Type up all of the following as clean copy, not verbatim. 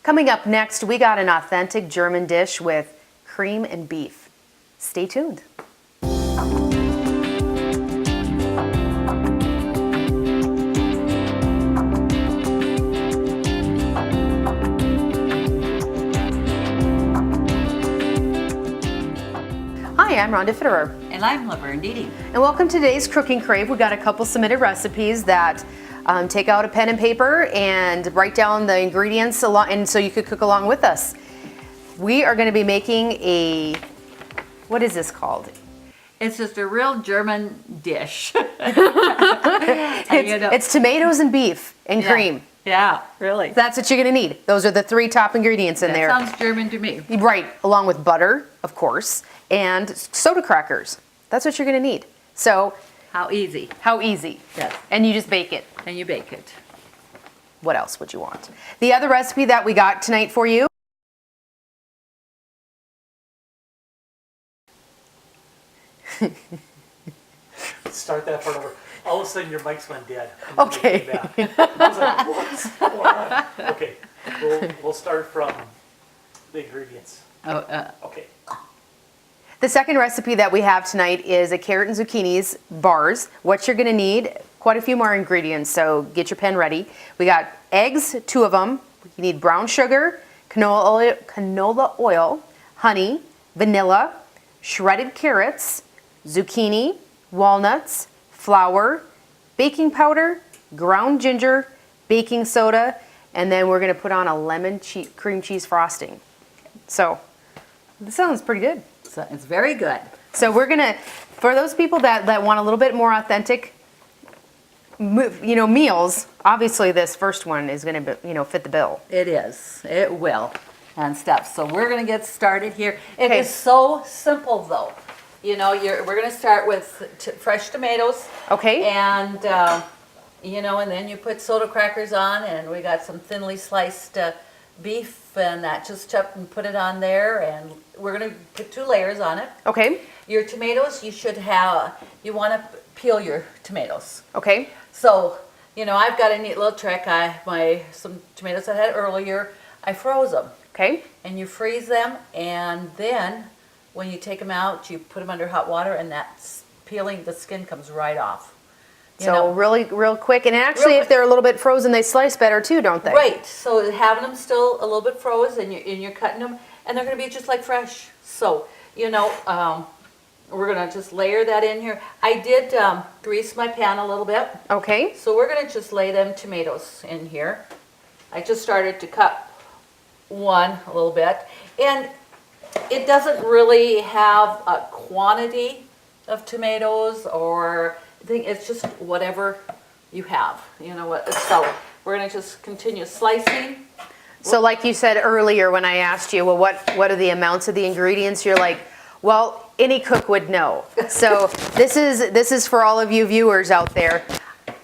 Coming up next, we got an authentic German dish with cream and beef. Stay tuned. Hi, I'm Rhonda Fitterer. And I'm Laverne Deedy. And welcome to today's Cooking Crave. We got a couple submitted recipes that take out a pen and paper and write down the ingredients and so you could cook along with us. We are going to be making what is this called? It's just a real German dish. It's tomatoes and beef and cream. Yeah, really. That's what you're going to need. Those are the three top ingredients in there. That sounds German to me. Right, along with butter, of course, and soda crackers. That's what you're going to need. So, how easy. How easy. Yes. And you just bake it. And you bake it. What else would you want? The other recipe that we got tonight for you. Start that part over. All of a sudden your mics went dead. Okay. I was like, what's going on? Okay, we'll start from the ingredients. Okay. The second recipe that we have tonight is a carrot and zucchinis bars. What you're going to need, quite a few more ingredients, so get your pen ready. We got eggs, 2 of them. You need brown sugar, canola oil, honey, vanilla, shredded carrots, zucchini, walnuts, flour, baking powder, ground ginger, baking soda, and then we're going to put on a lemon cream cheese frosting. So, this sounds pretty good. So it's very good. So we're going to, for those people that want a little bit more authentic, meals, obviously this first one is going to, fit the bill. It is. It will. And stuff. So we're going to get started here. It is so simple though. We're going to start with fresh tomatoes. Okay. And, and then you put soda crackers on, and we got some thinly sliced beef, and that just chop and put it on there, and we're going to put 2 layers on it. Okay. Your tomatoes, you want to peel your tomatoes. Okay. So, I've got a neat little trick. Some tomatoes I had earlier, I froze them. Okay. And you freeze them, and then when you take them out, you put them under hot water, and that's peeling, the skin comes right off. So really real quick, and actually if they're a little bit frozen, they slice better too, don't they? Right, so having them still a little bit frozen, and you're cutting them, and they're going to be just like fresh. So, we're going to just layer that in here. I did grease my pan a little bit. Okay. So we're going to just lay them tomatoes in here. I just started to cut one a little bit, and it doesn't really have a quantity of tomatoes or thing. It's just whatever you have. So we're going to just continue slicing. So like you said earlier when I asked you, well, what are the amounts of the ingredients? You're like, well, any cook would know. So this is for all of you viewers out there.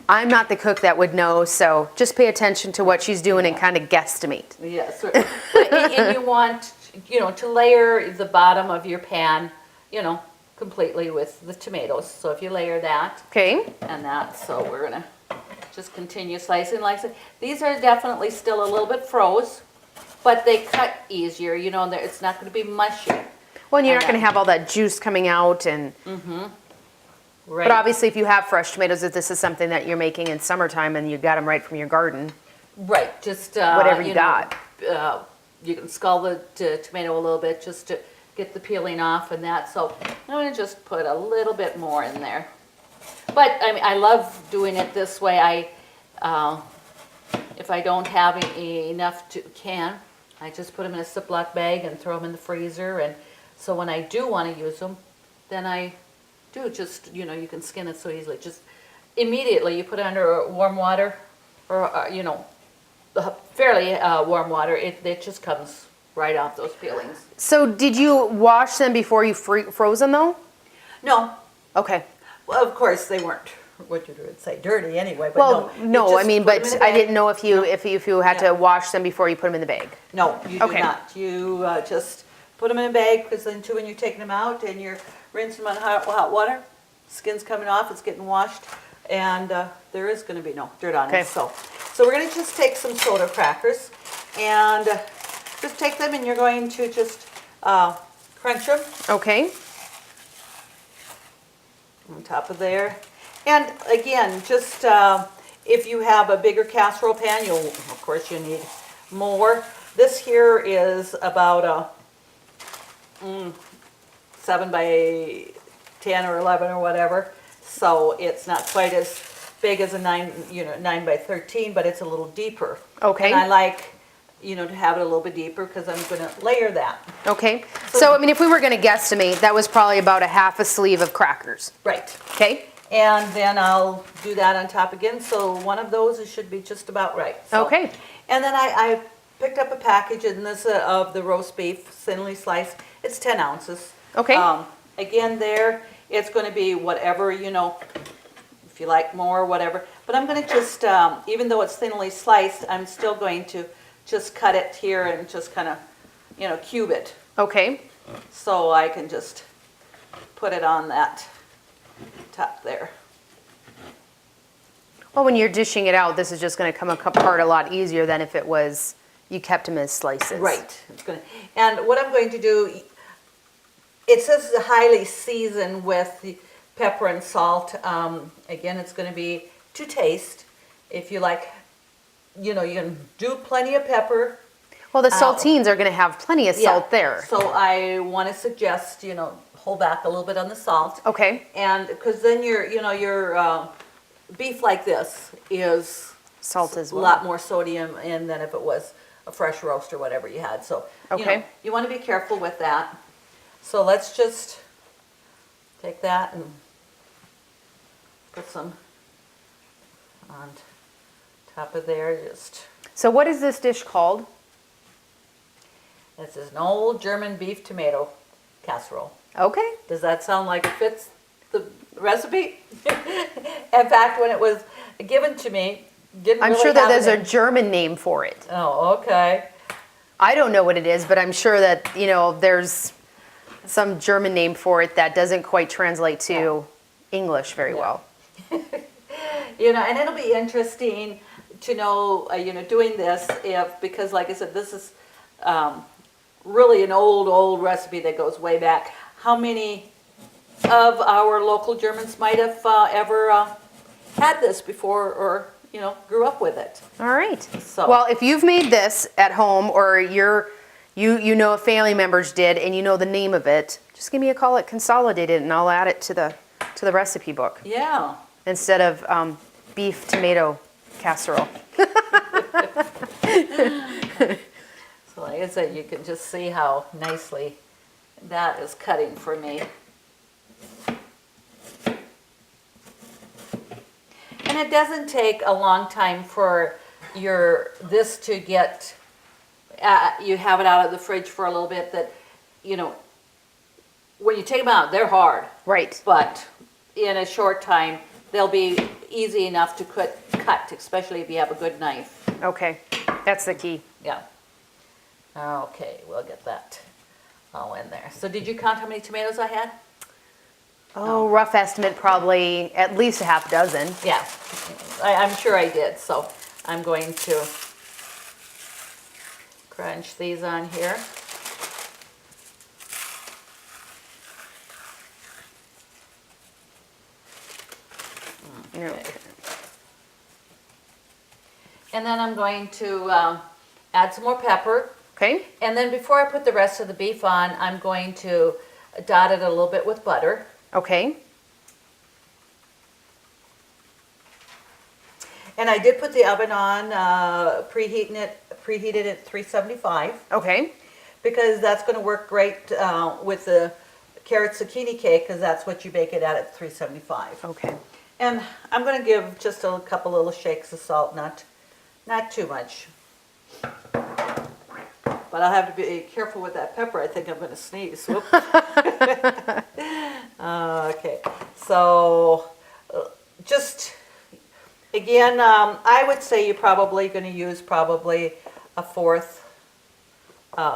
I'm not the cook that would know, so just pay attention to what she's doing and kind of guesstimate. Yes. And you want to layer the bottom of your pan, completely with the tomatoes. So if you layer that. Okay. And that, so we're going to just continue slicing. Like I said, these are definitely still a little bit froze, but they cut easier, and it's not going to be mushy. Well, and you're not going to have all that juice coming out and... Mm-hmm. Right. But obviously if you have fresh tomatoes, if this is something that you're making in summertime and you got them right from your garden. Right, just... whatever you got. You can scald the tomato a little bit just to get the peeling off and that. So I'm going to just put a little bit more in there. But I love doing it this way. If I don't have enough to can, I just put them in a Ziploc bag and throw them in the freezer. And so when I do want to use them, then I do just, you can skin it so easily. Just immediately you put it under warm water or, fairly warm water. It just comes right off those peelings. So did you wash them before you froze them though? No. Okay. Well, of course they weren't, what you would say, dirty anyway. But well, no, I mean, but I didn't know if you had to wash them before you put them in the bag. No, you do not. You just put them in a bag, because then too, when you're taking them out and you're rinsing them in hot water, skin's coming off, it's getting washed, and there is going to be no dirt on it. So we're going to just take some soda crackers, and just take them and you're going to just crunch them Okay. on top of there. And again, just if you have a bigger casserole pan, of course you need more. This here is about a 7 by 10 or 11 or whatever. So it's not quite as big as a 9 by 13, but it's a little deeper. Okay. And I like, to have it a little bit deeper because I'm going to layer that. Okay. So, I mean, if we were going to guesstimate, that was probably about a half a sleeve of crackers. Right. Okay. And then I'll do that on top again. So one of those should be just about right. So, Okay. And then I picked up a package in this of the roast beef, thinly sliced. It's 10 ounces. Okay. Again, there, it's going to be whatever, if you like more, whatever. But I'm going to just, even though it's thinly sliced, I'm still going to just cut it here and just kind of, cube it. Okay. So I can just put it on that top there. Well, when you're dishing it out, this is just going to come apart a lot easier than if it was, you kept them as slices. Right. It's gonna, and what I'm going to do, it says highly seasoned with the pepper and salt. Again, it's going to be to taste. If you like, you can do plenty of pepper. Well, the saltines are going to have plenty of salt there. So I want to suggest, hold back a little bit on the salt. Okay. And because then your beef like this is Salt as a well. lot more sodium in than if it was a fresh roast or whatever you had. So, Okay. You want to be careful with that. So let's just take that and put some on top of there. So what is this dish called? This is an old German beef tomato casserole. Okay. Does that sound like it fits the recipe? In fact, when it was given to me, didn't I'm really sure that have there's it a German name for it. Oh, okay. I don't know what it is, but I'm sure that, there's some German name for it that doesn't quite translate to English very well. And it'll be interesting to know, doing this because like I said, this is really an old recipe that goes way back. How many of our local Germans might have ever had this before or, grew up with it? All right. So- Well, if you've made this at home or you know if family members did and you know the name of it, just give me a call at Consolidated and I'll add it to the recipe book Yeah. instead of beef tomato casserole. So like I said, you can just see how nicely that is cutting for me. And it doesn't take a long time for this to get, you have it out of the fridge for a little bit that, when you take them out, they're hard. Right. But in a short time, they'll be easy enough to cut, especially if you have a good knife. Okay. That's the key. Yeah. Okay, we'll get that all in there. So did you count how many tomatoes I had? Oh, rough estimate, probably at least a half dozen. Yeah, I'm sure I did. So I'm going to crunch these on here. Okay. And then I'm going to add some more pepper. Okay. And then before I put the rest of the beef on, I'm going to dot it a little bit with butter. Okay. And I did put the oven on, preheated at 375. Okay. Because that's going to work great with the carrot zucchini cake, because that's what you bake it at 375. Okay. And I'm going to give just a couple little shakes of salt, not too much. But I'll have to be careful with that pepper. I think I'm going to sneeze. Whoop. Okay, so just again, I would say you're probably going to use probably a fourth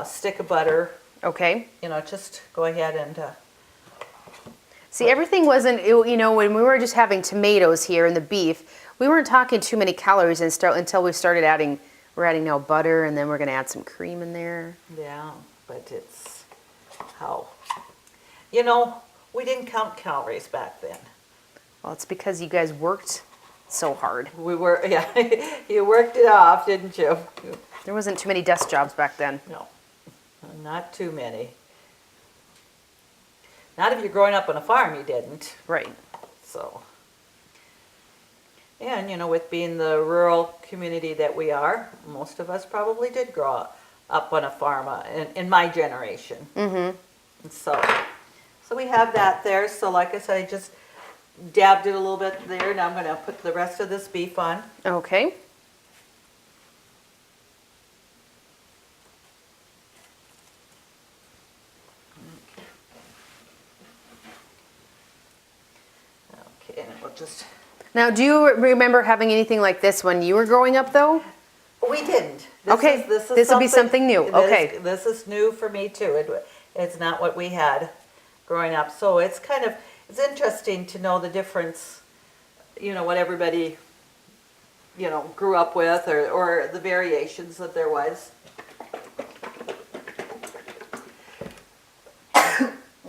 stick of butter. Okay. Just go ahead and. See, everything wasn't, when we were just having tomatoes here and the beef, we weren't talking too many calories until we started adding We're adding now butter, and then we're gonna add some cream in there. Yeah, but it's how, you know, we didn't count calories back then. Well, it's because you guys worked so hard. We were, yeah, you worked it off, didn't you? There wasn't too many desk jobs back then. No, not too many. Not if you're growing up on a farm, you didn't. Right. So, and you know, with being the rural community that we are, most of us probably did grow up on a farm in my generation. Mm-hmm. And so we have that there. So like I said, I just dabbed it a little bit there. Now I'm going to put the rest of this beef on. Okay. Okay, and we'll just... Now, do you remember having anything like this when you were growing up, though? We didn't. Okay, this would be something new. Okay. This is new for me too. It's not what we had growing up. So it's kind of, it's interesting to know the difference, you know, what everybody, you know, grew up with or the variations that there was.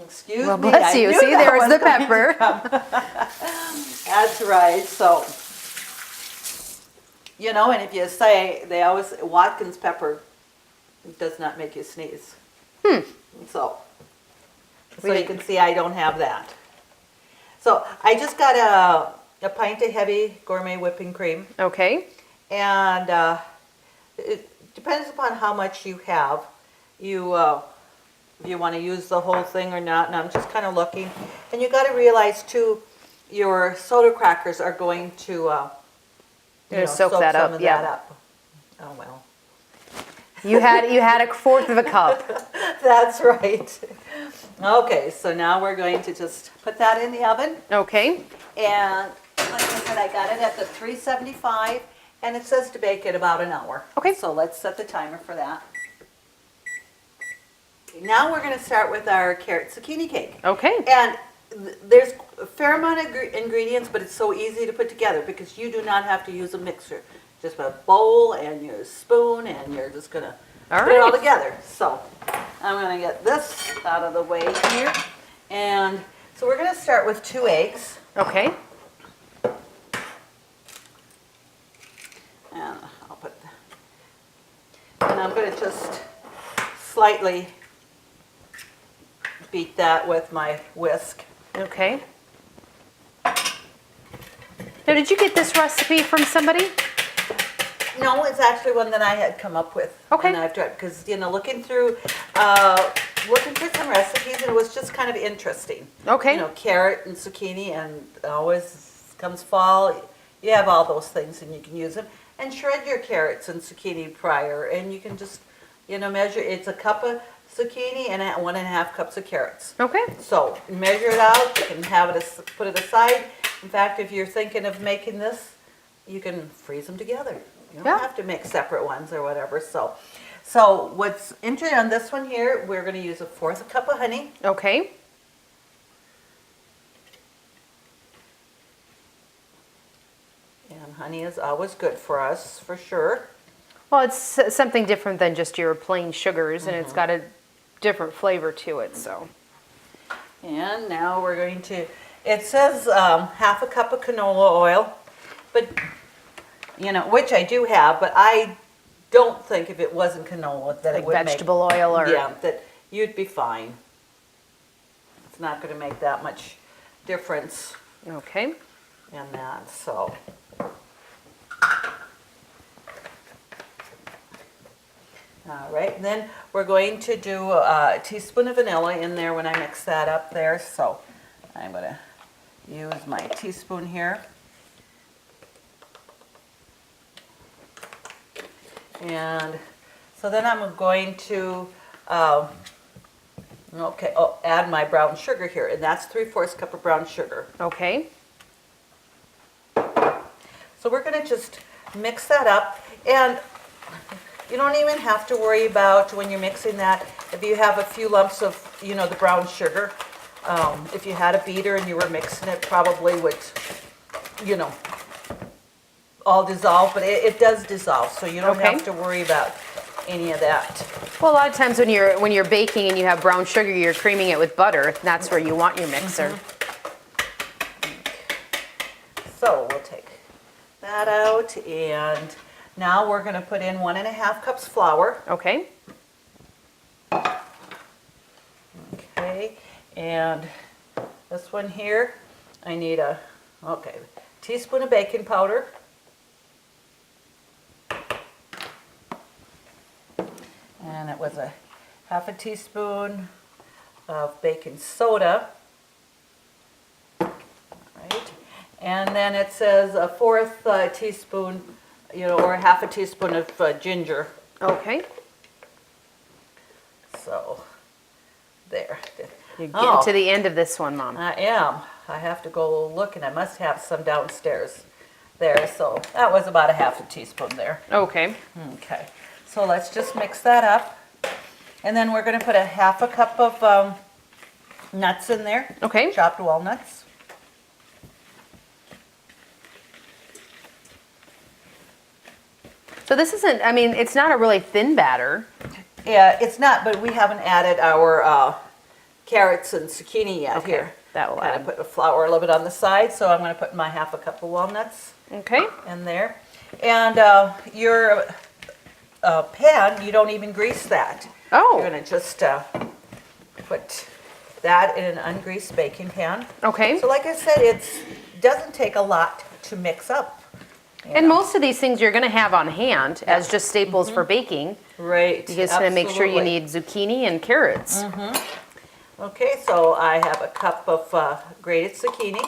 Excuse Well, me. bless I you. knew See, that there was was the pepper. That's right. So, you know, and if you say, they always, Watkins pepper does not make you sneeze. So you can see I don't have that. So I just got a pint of heavy gourmet whipping cream. Okay. And it depends upon how much you have. If you want to use the whole thing or not, and I'm just kind of looking. And you got to realize too, your soda crackers are going to Soak that some up, of yeah. that up. Oh well. You had a fourth of a cup. That's right. Okay, so now we're going to just put that in the oven. Okay. And like I said, I got it at the 375, and it says to bake it about an hour. Okay. So let's set the timer for that. Now we're going to start with our carrot zucchini cake. Okay. And there's a fair amount of ingredients, but it's so easy to put together because you do not have to use a mixer. Just a bowl and your spoon, and you're just going to put it all together. So I'm going to get this out of the way here. And so we're going to start with 2 eggs. Okay. And I'll put that. And I'm going to just slightly beat that with my whisk. Okay. Now, did you get this recipe from somebody? No, it's actually one that I had come up with. Okay. And I've tried, because, you know, looking through some recipes, and it was just kind of interesting. Okay. You know, carrot and zucchini, and always comes fall, you have all those things and you can use them. And shred your carrots and zucchini prior, and you can just, you know, measure, it's a cup of zucchini and 1.5 cups of carrots. Okay. So measure it out, you can have it, put it aside. In fact, if you're thinking of making this, you can freeze them together. You don't have to make separate ones or whatever. So what's interesting on this one here, we're going to use 1/4 cup of honey. Okay. And honey is always good for us, for sure. Well, it's something different than just your plain sugars, and it's got a different flavor to it, so. And now we're going to, it says 1/2 cup of canola oil, but, you know, which I do have, but I don't think if it wasn't canola that Like it would vegetable oil or. yeah, that you'd be fine. It's not going to make that much difference Okay. in that, so. All right, and then we're going to do a teaspoon of vanilla in there when I mix that up there. So I'm going to use my teaspoon here. And so then I'm going to add my brown sugar here, and that's 3/4 cup of brown sugar. Okay. So we're going to just mix that up, and you don't even have to worry about when you're mixing that, if you have a few lumps of, you know, the brown sugar. If you had a beater and you were mixing it, probably would, you know, all dissolve, but it does dissolve, so you don't Okay. have to worry about any of that. Well, a lot of times when you're baking and you have brown sugar, you're creaming it with butter. That's where you want your mixer. So we'll take that out, and now we're gonna put in 1.5 cups flour. Okay. Okay, and this one here, I need a teaspoon of baking powder. And it was a 1/2 teaspoon of baking soda. Right, and then it says a 1/4 teaspoon, or a 1/2 teaspoon of ginger. Okay. So, there. You're getting to the end of this one, Mom. I am. I have to go look, and I must have some downstairs there. So that was about a 1/2 teaspoon there. Okay. Okay. So let's just mix that up. And then we're going to put a 1/2 cup of nuts in there. Okay. Chopped walnuts. So this isn't, I mean, it's not a really thin batter. Yeah, it's not, but we haven't added our carrots and zucchini yet Okay, here. that will Kind add. of put the flour a little bit on the side, so I'm going to put my 1/2 cup of walnuts Okay. in there. And your pan, you don't even grease that. Oh. You're going to just put that in an ungreased baking pan. Okay. So like I said, it doesn't take a lot to mix up. And most of these things you're going to have on hand as just staples for baking. Right. You just going to make sure you need zucchini and carrots. Okay, so I have a cup of grated zucchini.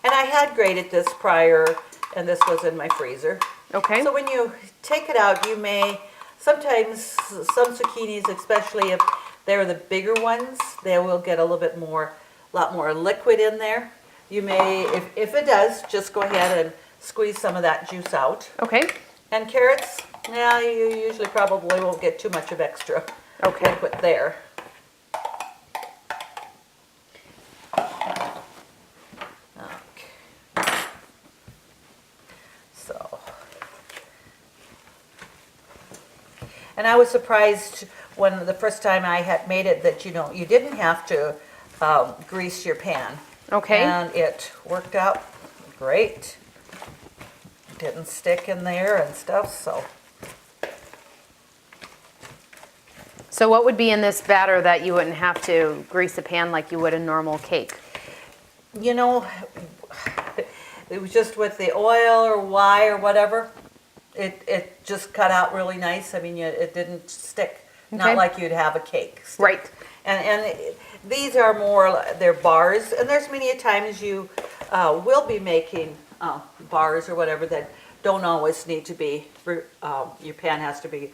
And I had grated this prior, and this was in my freezer. Okay. So when you take it out, you may, sometimes some zucchinis, especially if they're the bigger ones, they will get a little bit more, lot more liquid in there. You may, if it does, just go ahead and squeeze some of that juice out. Okay. And carrots, yeah, you usually probably won't get too much of extra Okay. liquid there. Okay. So. And I was surprised when the first time I had made it that, you didn't have to grease your pan. Okay. And it worked out great. Didn't stick in there and stuff, so. So what would be in this batter that you wouldn't have to grease the pan like you would a normal cake? It was just with the oil or why or whatever, it just cut out really nice. I mean, it didn't stick, Okay. not like you'd have a cake. stick. Right. And these are more, they're bars, and there's many a times you will be making bars or whatever that don't always need to be, your pan has to be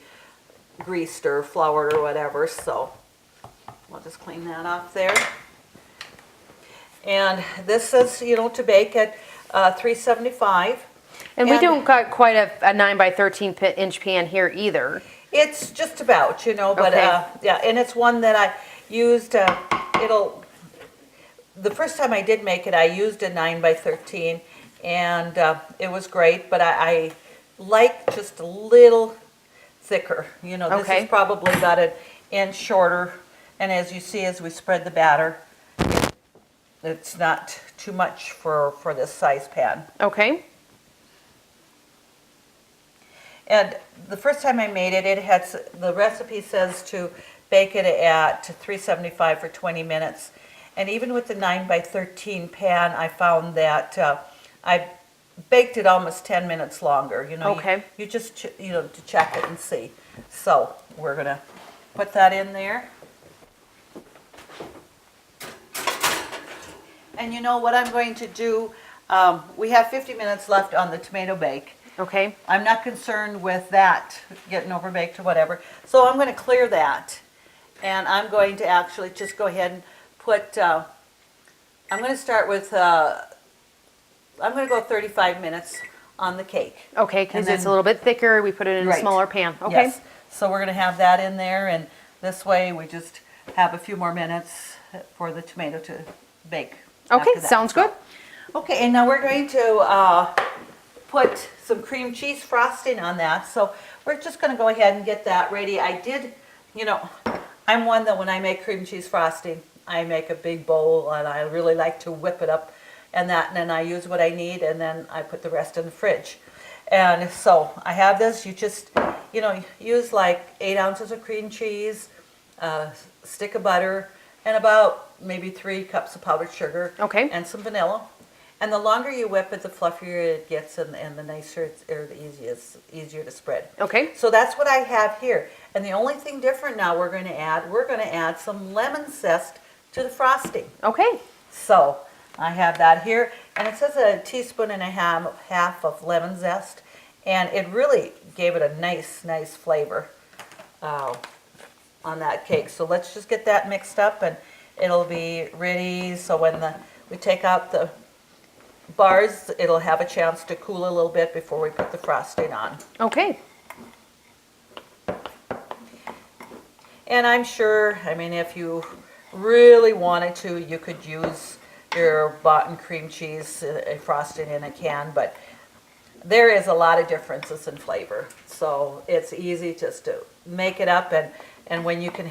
greased or floured or whatever, so we'll just clean that off there. And this says, to bake at 375. And we don't got quite a 9 by 13 inch pan here either. It's just about, but Okay. yeah, and it's one that I used, the first time I did make it, I used a 9 by 13, and it was great, but I like just a little thicker. This Okay. is probably about an inch shorter, and as you see, as we spread the batter, it's not too much for this size pan. Okay. And the first time I made it, the recipe says to bake it at 375 for 20 minutes. And even with the 9 by 13 pan, I found that I baked it almost 10 minutes longer. Okay. You just, to check it and see. So we're going to put that in there. And what I'm going to do, we have 50 minutes left on the tomato bake. Okay. I'm not concerned with that getting overbaked or whatever. So I'm going to clear that. And I'm going to actually just go ahead and put, I'm going to start with, I'm going to go 35 minutes on the cake. Okay, because And it's a then- little bit thicker. We put it in a Right. smaller pan. Okay. Yes. So we're going to have that in there, and this way we just have a few more minutes for the tomato to bake. Okay, after that. sounds good. Okay, and now we're going to put some cream cheese frosting on that. So we're just gonna go ahead and get that ready. I did, you know, I'm one that when I make cream cheese frosting, I make a big bowl and I really like to whip it up and then I use what I need and then I put the rest in the fridge. And so I have this, you just, you know, use like 8 ounces of cream cheese, a stick of butter, and about maybe 3 cups of powdered sugar. Okay. And some vanilla. And the longer you whip it, the fluffier it gets and the nicer or the easier to spread. Okay. So that's what I have here. And the only thing different now we're going to add some lemon zest to the frosting. Okay. So I have that here, and it says a teaspoon and a half of lemon zest, and it really gave it a nice flavor on that cake. So let's just get that mixed up, and it'll be ready. So when we take out the bars, it'll have a chance to cool a little bit before we put the frosting on. Okay. And I'm sure, I mean, if you really wanted to, you could use your bought cream cheese frosting in a can, but there is a lot of differences in flavor. So it's easy just to make it up, and when you can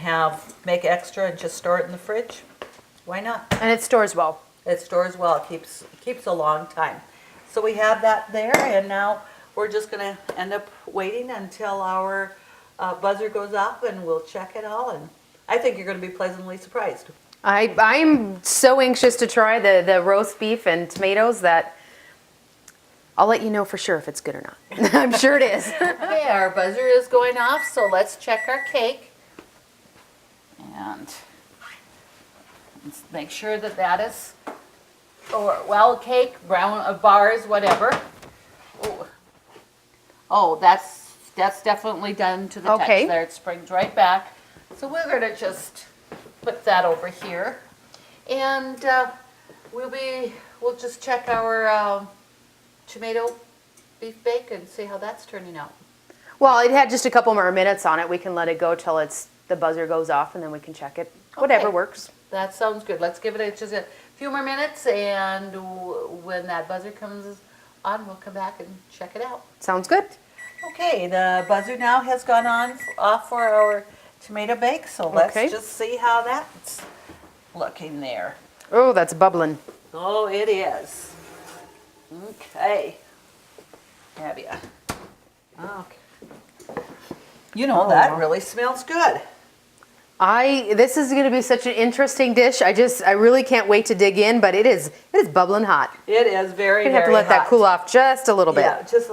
make extra and just store it in the fridge, why not? And it stores well. It stores well, it keeps a long time. So we have that there, and now we're just gonna end up waiting until our buzzer goes off and we'll check it all, and I think you're gonna be pleasantly surprised. I'm so anxious to try the roast beef and tomatoes that I'll let you know for sure if it's good or not. I'm sure it is. Okay, our buzzer is going off, so let's check our cake. And let's make sure that that is, well, cake, brown, bars, whatever. Ooh. Oh, that's definitely done to the Okay. touch there. It springs right back. So we're going to just put that over here. And we'll just check our tomato beef bake and see how that's turning out. Well, it had just a couple more minutes on it. We can let it go till the buzzer goes off, and then we can check it. Whatever Okay. works. That sounds good. Let's give it just a few more minutes, and when that buzzer comes on, we'll come back and check it out. Sounds good. Okay, the buzzer now has gone off for our tomato bake, so let's Okay. just see how that's looking there. Oh, that's bubbling. Oh, it is. Okay. Have ya? Okay. You know, that really smells good. This is going to be such an interesting dish. I really can't wait to dig in, but it is bubbling hot. It is very, We very have to let that hot. cool off just a little bit. Yeah, just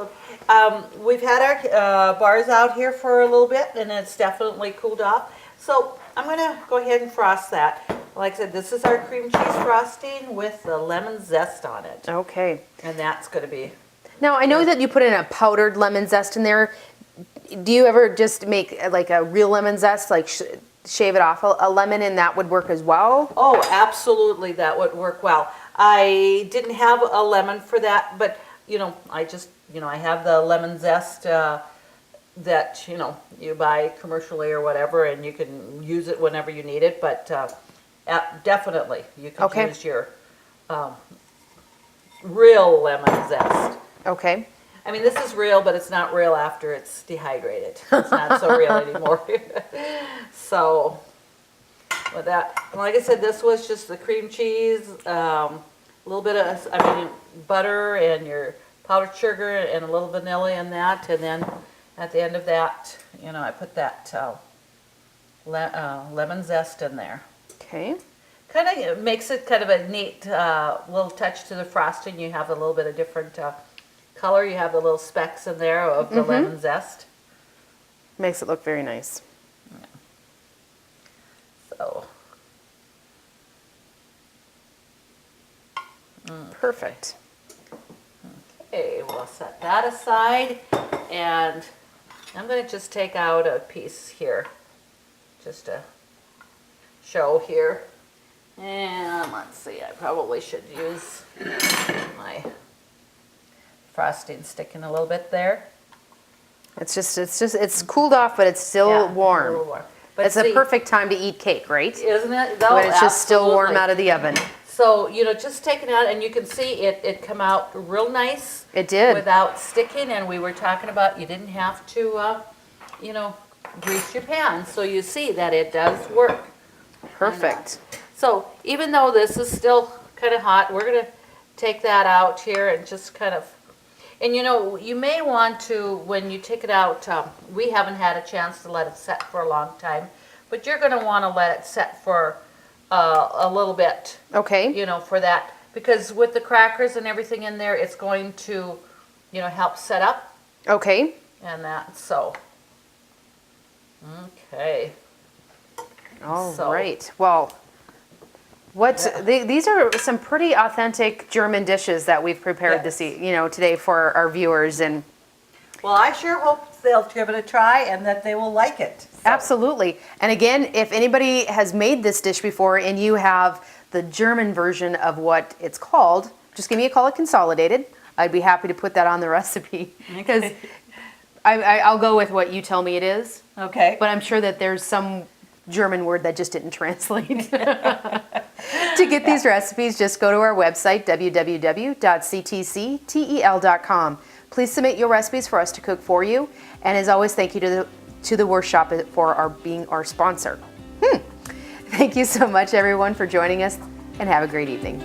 we've had our bars out here for a little bit, and it's definitely cooled off. So I'm gonna go ahead and frost that. Like I said, this is our cream cheese frosting with the lemon zest on it, Okay. and that's gonna be. Now, I know that you put in a powdered lemon zest in there. Do you ever just make like a real lemon zest, like shave it off a lemon, and that would work as well? Oh, absolutely, that would work well. I didn't have a lemon for that, but I have the lemon zest that you buy commercially or whatever, and you can use it whenever you need it. But definitely, you can Okay. use your real lemon zest. Okay. I mean, this is real, but it's not real after it's dehydrated. It's not so real anymore. So, with that, and like I said, this was just the cream cheese, a little bit of, butter and your powdered sugar and a little vanilla in that, and then at the end of that, I put that lemon zest in there. Okay. Kind of makes it kind of a neat little touch to the frosting. You have a little bit of different color. You have the little specks in there of the lemon zest. Makes it look very nice. So, Perfect. okay, we'll set that aside, and I'm going to just take out a piece here, just to show here. And let's see, I probably should use my frosting sticking a little bit there. It's cooled off, but it's still Yeah, warm. a little warm. But It's a see, perfect time to eat cake, right? isn't it? Though? When it's just still warm Absolutely. out of the oven. So, just taking out, and you can see it come out real nice. It did. Without sticking, and we were talking about you didn't have to, grease your pan. So you see that it does work. Perfect. So even though this is still kind of hot, we're going to take that out here and just kind of, and you may want to, when you take it out, we haven't had a chance to let it set for a long time, but you're going to want to let it set for a little bit, Okay. for that, because with the crackers and everything in there, it's going to, help set up Okay. and that, so. Okay. All So- right. Well, these are some pretty authentic German dishes that we've prepared Yes. today for our viewers, and Well, I sure hope they'll give it a try and that they will like it. So, absolutely. And again, if anybody has made this dish before and you have the German version of what it's called, just give me a call at Consolidated. I'd be happy to put that on the recipe because I'll go with what you tell me it is, Okay. but I'm sure that there's some German word that just didn't translate. To get these recipes, just go to our website, www.ctctel.com. Please submit your recipes for us to cook for you. And as always, thank you to the workshop for being our sponsor. Thank you so much, everyone, for joining us, and have a great evening.